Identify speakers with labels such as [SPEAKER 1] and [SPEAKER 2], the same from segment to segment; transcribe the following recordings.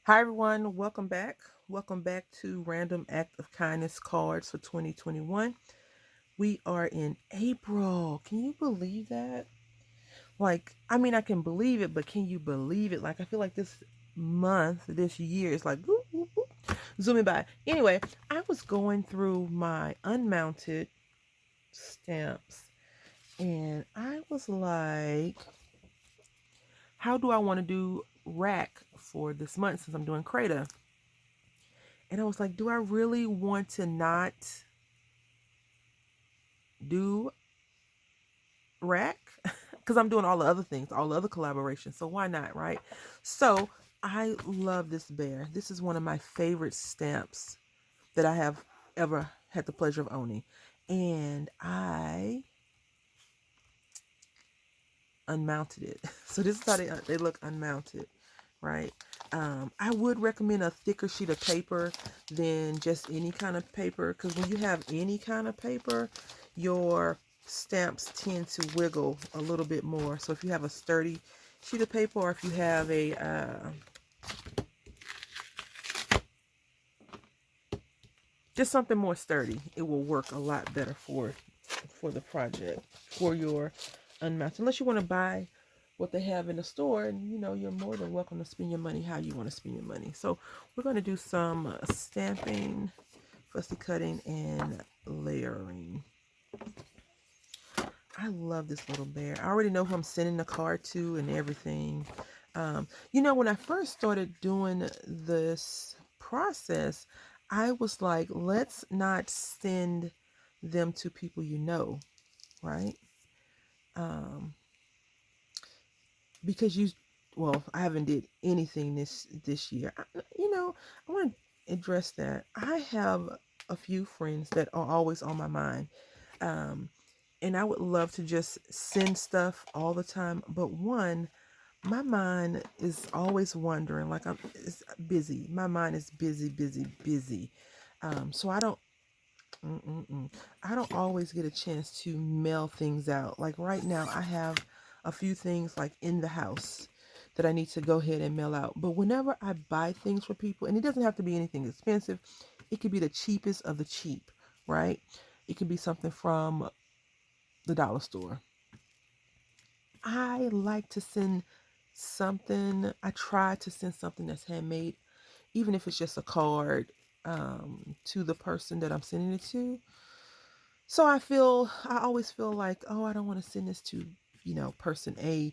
[SPEAKER 1] Hi, everyone. Welcome back. Welcome back to Random Act of Kindness cards for 2021. We are in April. Can you believe that? I can believe it, but can you believe it? I feel like this month, this year is like whoop, whoop, whoop, zooming by. Anyway, I was going through my unmounted stamps and I was like, how do I want to do rack for this month since I'm doing Creta? And I was like, do I really want to not do rack? Because I'm doing all the other things, all the other collaborations. So why not, right? So I love this bear. This is one of my favorite stamps that I have ever had the pleasure of owning. And I unmounted it. So this is how they look unmounted, right? I would recommend a thicker sheet of paper than just any kind of paper, because when you have any kind of paper, your stamps tend to wiggle a little bit more. So if you have a sturdy sheet of paper, or if you have a just something more sturdy, it will work a lot better for the project, for your unmounted. Unless you want to buy what they have in the store, and you're more than welcome to spend your money how you want to spend your money. So we're going to do some stamping, fussy cutting, and layering. I love this little bear. I already know who I'm sending the card to and everything. When I first started doing this process, I was like, let's not send them to people right? Um, because I haven't did anything this year. I want to address that. I have a few friends that are always on my mind. Um, and I would love to just send stuff all the time. But one, my mind is always wondering, it's busy. My mind is busy, busy, busy. So I don't always get a chance to mail things out. Like right now, I have a few things like in the house that I need to go ahead and mail out. But whenever I buy things for people, and it doesn't have to be anything expensive, it could be the cheapest of the cheap, right? It could be something from the dollar store. I like to send something, I try to send something that's handmade, even if it's just a card, to the person that I'm sending it to. So I always feel like, oh, I don't want to send this to, person A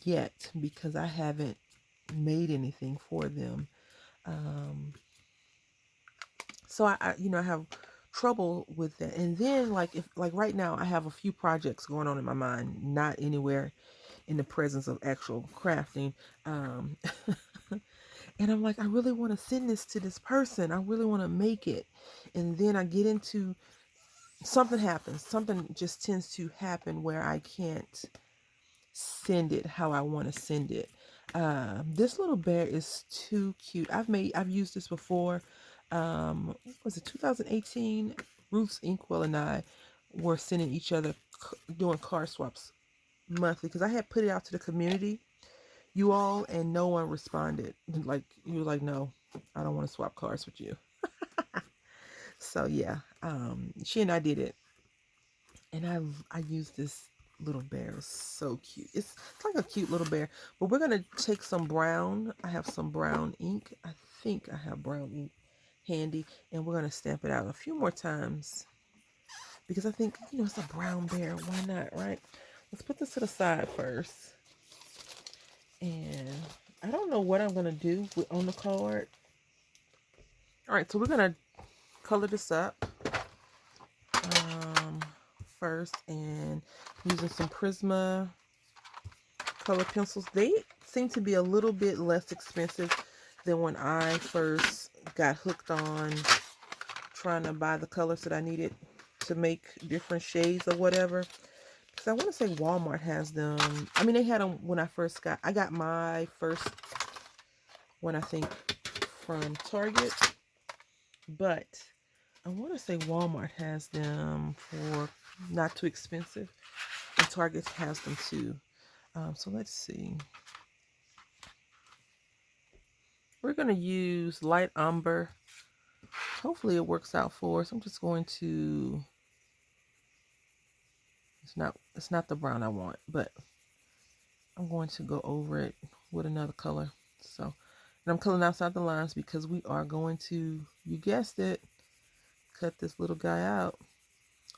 [SPEAKER 1] yet because I haven't made anything for them. Um, so I have trouble with that. And then if right now I have a few projects going on in my mind, not anywhere in the presence of actual crafting. Um, and I'm like, I really want to send this to this person. I really want to make it. And then I get into something happens. Something just tends to happen where I can't send it how I want to send it. This little bear is too cute. I've used this before. What was it 2018? Ruth's Inkwell and I were sending each other doing card swaps monthly because I had put it out to the community, you all, and no one responded. Like you were like, no, I don't want to swap cards with you. So yeah, she and I did it, and I used this little bear. It's so cute. It's like a cute little bear. But we're gonna take some brown. I have some brown ink. I think I have brown ink handy, and we're gonna stamp it out a few more times because I think it's a brown bear. Why not, right? Let's put this to the side first, and I don't know what I'm gonna do on the card. All right, so we're gonna color this up um, first, and using some Prisma color pencils. They seem to be a little bit less expensive than when I first got hooked on trying to buy the colors that I needed to make different shades or whatever. Because I want to say Walmart has them. I mean, they had them when I got my first one, I think, from Target. But I want to say Walmart has them for not too expensive. And Target has them too. So let's see. we're going to use light umber. Hopefully it works out for us. I'm just going to, it's not the brown I want, but I'm going to go over it with another color. So, and I'm coloring outside the lines because we are going to, you guessed it, cut this little guy out.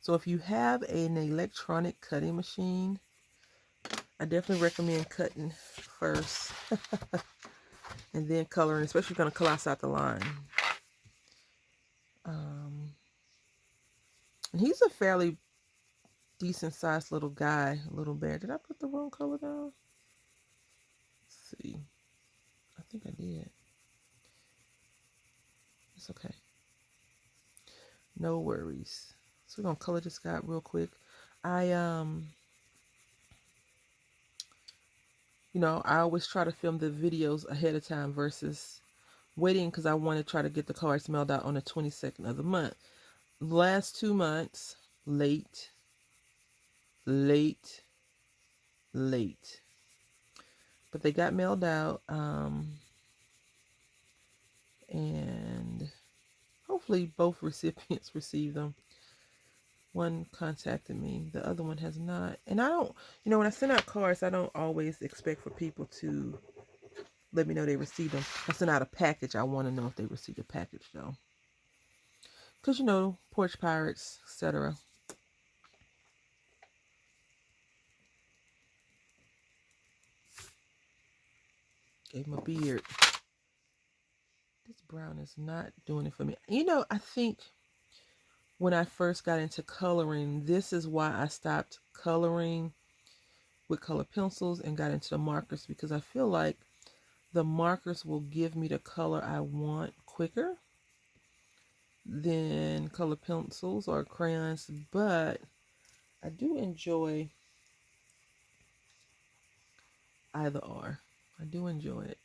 [SPEAKER 1] So if you have an electronic cutting machine, I definitely recommend cutting first and then coloring, especially if you're going to color outside the line. And he's a fairly decent sized little guy, little bear. Did I put the wrong color down? Let's see. I think I did. It's okay. No worries. So we're going to color this guy real quick. You know, I always try to film the videos ahead of time versus waiting because I want to try to get the cards mailed out on the 22nd of the month. Last 2 months, late. But they got mailed out. And hopefully both recipients received them. One contacted me, the other one has not. And I don't, you know, when I send out cards, I don't always expect for people to let me know they received them. I send out a package, I want to know if they received a package though. Because, you know, porch pirates, etc. Gave him a beard. This brown is not doing it for me. You know, I think when I first got into coloring, this is why I stopped coloring with color pencils and got into the markers, because I feel like the markers will give me the color I want quicker than color pencils or crayons. But I do enjoy either or. I do enjoy it.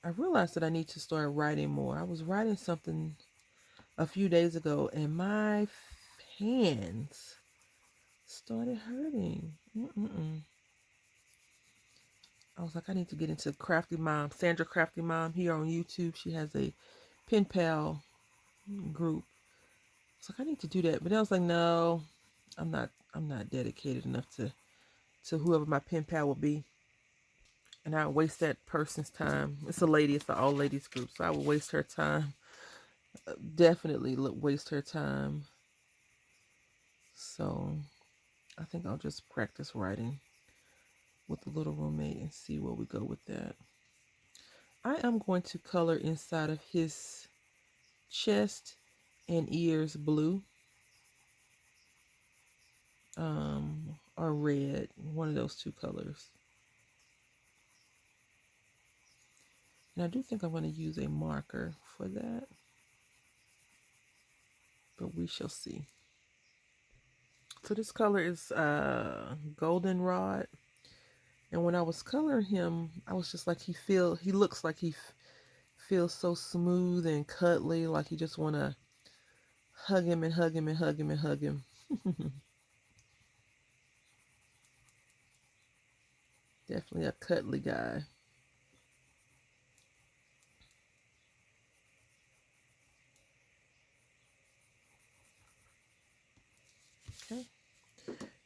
[SPEAKER 1] I realized that I need to start writing more. I was writing something a few days ago and my hands started hurting. I was like, I need to get into Crafty Mom, Sandra Crafty Mom here on YouTube. She has a pen pal group. It's like I need to do that, but I was like, no, I'm not dedicated enough to whoever my pen pal will be, and I would waste that person's time. It's a lady, it's an all ladies group, so I would waste her time. Definitely waste her time. So I think I'll just practice writing with the little roommate and see where we go with that. I am going to color inside of his chest and ears blue, or red, one of those two colors. And I do think I'm going to use a marker for that, but we shall see. So this color is goldenrod, and when I was coloring him, I was just like, he looks like he feels so smooth and cuddly, like you just want to hug him and hug him and hug him and hug him. Definitely a cuddly guy. Okay,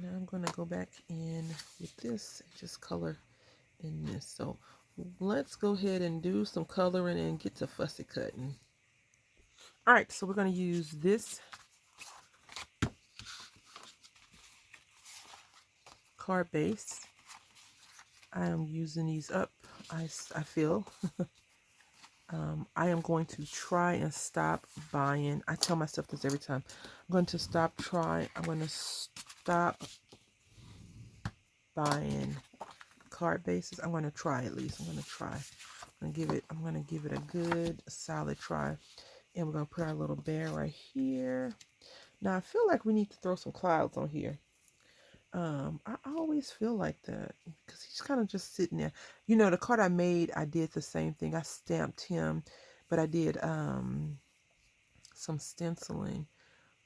[SPEAKER 1] now I'm going to go back in with this and just color in this. So let's go ahead and do some coloring and get to fussy cutting. All right, so we're going to use this card base. I am using these up, I feel. I am going to try and stop buying. I tell myself this every time. I'm going to stop buying card bases. I'm going to try at least. I'm going to try. I'm going to give it a good solid try. And we're going to put our little bear right here. Now I feel like we need to throw some clouds on here. I always feel like that because he's kind of just sitting there. You know, the card I made, I did the same thing. I stamped him, but I did some stenciling.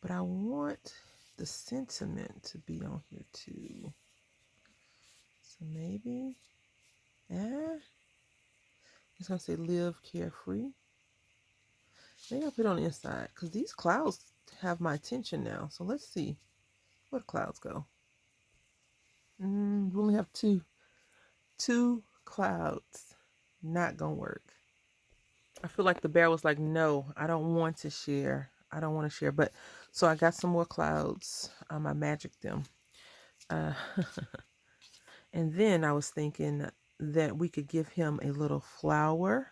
[SPEAKER 1] But I want the sentiment to be on here too. So maybe, It's going to say live carefree. Maybe I'll put it on the inside because these clouds have my attention now. So let's see where the clouds go. We only have two clouds. Not going to work. I feel like the bear was like, no, I don't want to share. I don't want to share. But so I got some more clouds. I magicked them. And then I was thinking that we could give him a little flower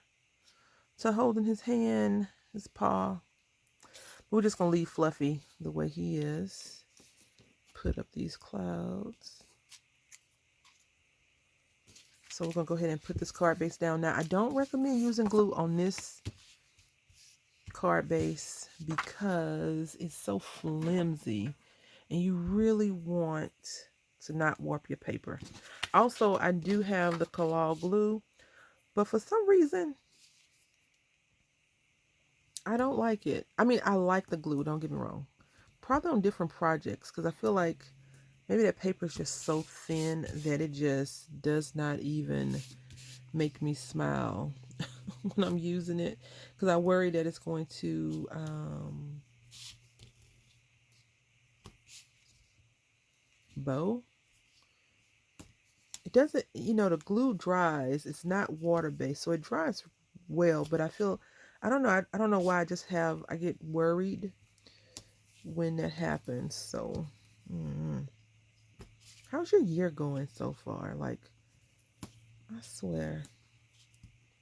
[SPEAKER 1] to hold in his hand, his paw. We're just going to leave Fluffy the way he is. Put up these clouds. So we're going to go ahead and put this card base down. Now, I don't recommend using glue on this card base because it's so flimsy. And you really want to not warp your paper. Also, I do have the Collal glue. But for some reason, I don't like it. I mean, I like the glue, don't get me wrong. Probably on different projects because I feel like maybe that paper is just so thin that it just does not even make me smile when I'm using it. Because I worry that it's going to bow. It doesn't, you know, the glue dries. It's not water-based, so it dries well. But I feel, I don't know. I don't know why I get worried when that happens. So, how's your year going so far? Like, I swear,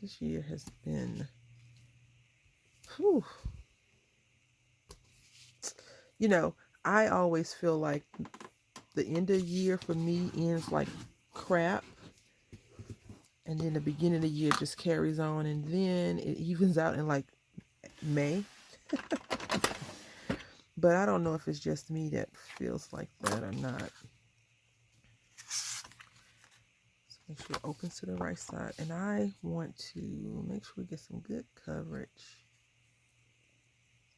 [SPEAKER 1] this year has been, whew. You know, I always feel like the end of the year for me ends like crap. And then the beginning of the year just carries on. And then it evens out in like May. But I don't know if it's just me that feels like that or not. So make sure it opens to the right side. And I want to make sure we get some good coverage.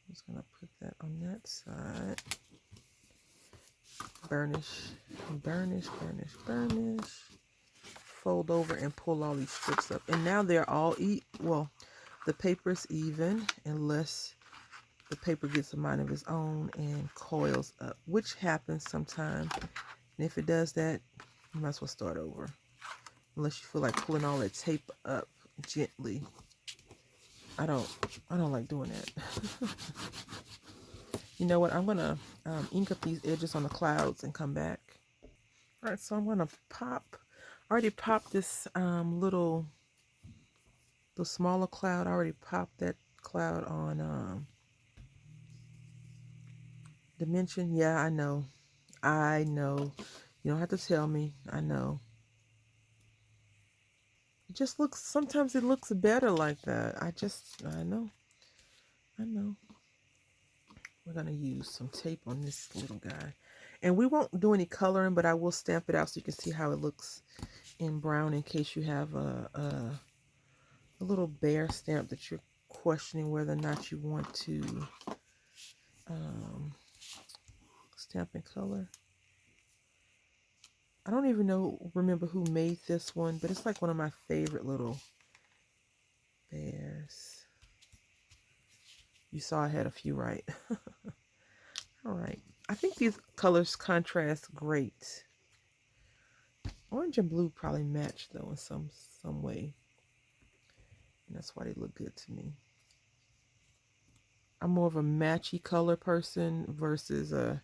[SPEAKER 1] I'm just going to put that on that side. Burnish, burnish, burnish, burnish. Fold over and pull all these strips up. And now they're all well, the paper's even unless the paper gets a mind of its own and coils up, which happens sometimes. And if it does that, you might as well start over. Unless you feel like pulling all that tape up gently. I don't like doing that. You know what? I'm gonna ink up these edges on the clouds and come back. All right, so I'm gonna pop. I already popped this the smaller cloud. I already popped that cloud on Dimension. Yeah, I know. You don't have to tell me. I know. It just looks, sometimes it looks better like that. I know. We're going to use some tape on this little guy. And we won't do any coloring, but I will stamp it out so you can see how it looks in brown in case you have a little bear stamp that you're questioning whether or not you want to stamp in color. I don't even remember who made this one, but it's like one of my favorite little bears. You saw I had a few right. All right. I think these colors contrast great. Orange and blue probably match though in some way. And that's why they look good to me. I'm more of a matchy color person versus a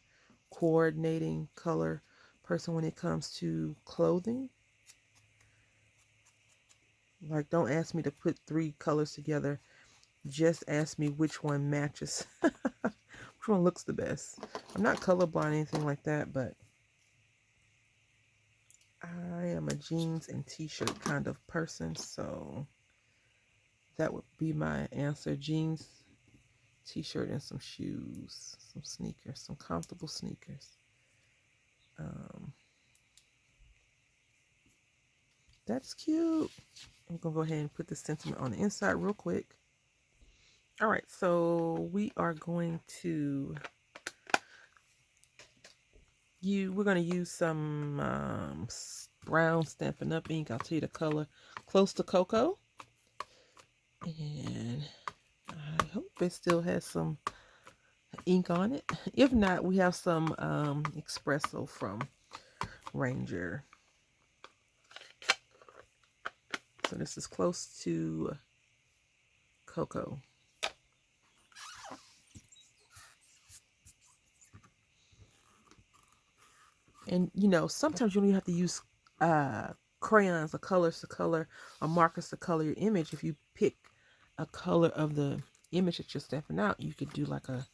[SPEAKER 1] coordinating color person when it comes to clothing. Like, don't ask me to put 3 colors together. Just ask me which one matches. Which one looks the best. I'm not colorblind or anything like that, but I am a jeans and t-shirt kind of person, so that would be my answer. Jeans, t-shirt, and some shoes, some sneakers, some comfortable sneakers. That's cute. I'm gonna go ahead and put the sentiment on the inside real quick. All right, so we are going to we're going to use some brown Stampin' Up! Ink. I'll tell you the color. Close to Cocoa. And I hope it still has some ink on it. If not, we have some espresso from Ranger. So this is close to cocoa. And you know, sometimes you don't even have to use crayons or colors to color or markers to color your image. If you pick a color of the image that you're stamping out, you could do like a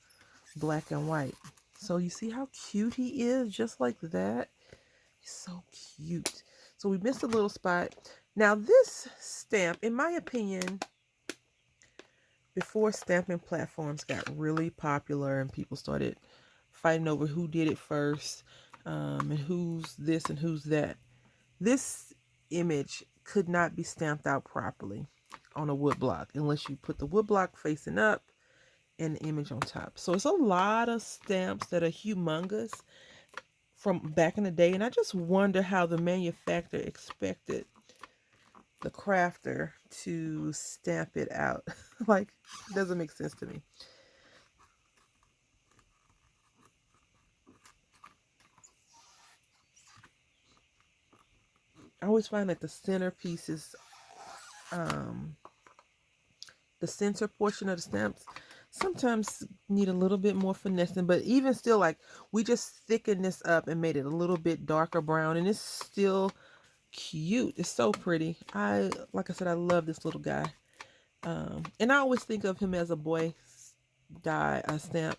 [SPEAKER 1] black and white. So you see how cute he is, just like that. He's so cute. So we missed a little spot. Now this stamp, in my opinion, before stamping platforms got really popular and people started fighting over who did it first, and who's this and who's that, this image could not be stamped out properly on a wood block unless you put the wood block facing up and the image on top. So it's a lot of stamps that are humongous from back in the day, and I just wonder how the manufacturer expected the crafter to stamp it out. Like, it doesn't make sense to me. I always find that the centerpiece is the center portion of the stamps sometimes need a little bit more finessing, but even still, like, we just thickened this up and made it a little bit darker brown, and it's still cute. It's so pretty. Like I said, I love this little guy. And I always think of him as a boy stamp,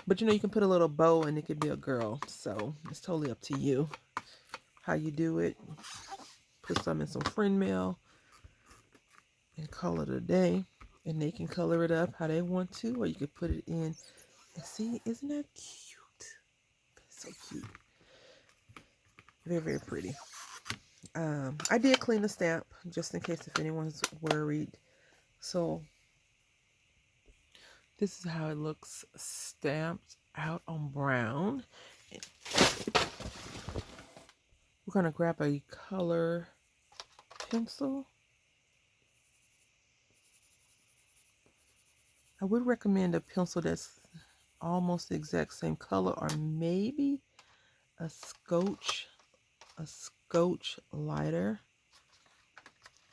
[SPEAKER 1] but you know, you can put a little bow and it could be a girl, so it's totally up to you how you do it. Put some in some friend mail and call it a day, and they can color it up how they want to, or you could put it in and see. Isn't that cute? So cute. Very, very pretty. I did clean the stamp just in case if anyone's worried. So this is how it looks stamped out on brown. We're going to grab a color pencil. I would recommend a pencil that's almost the exact same color, or maybe a scotch lighter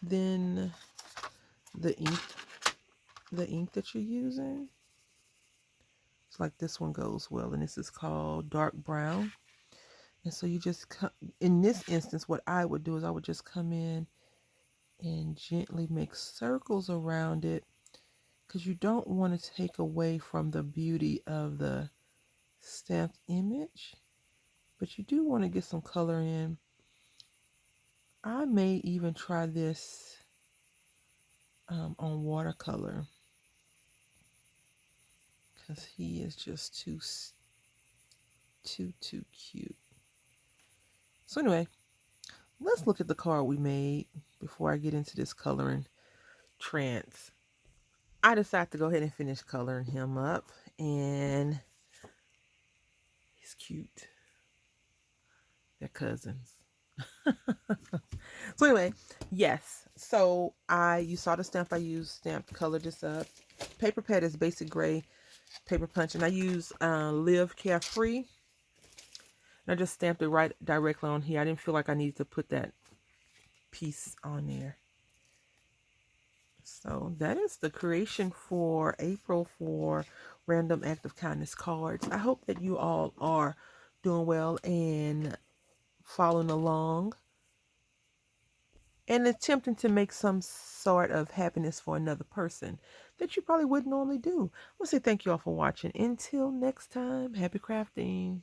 [SPEAKER 1] than the ink that you're using. It's like this one goes well, and this is called dark brown. And so you just in this instance, what I would do is I would just come in and gently make circles around it, because you don't want to take away from the beauty of the stamped image, but you do want to get some color in. I may even try this on watercolor, because he is just too cute. So anyway, let's look at the card we made before I get into this coloring trance. I decided to go ahead and finish coloring him up, and he's cute. They're cousins. So anyway, yes. So you saw the stamp I used, stamped, colored this up. Paper pad is basic gray paper punch, and I use Live Carefree. And I just stamped it right directly on here. I didn't feel like I needed to put that piece on there. So that is the creation for April for Random Act of Kindness cards. I hope that you all are doing well and following along and attempting to make some sort of happiness for another person that you probably wouldn't normally do. I want to say thank you all for watching. Until next time, happy crafting.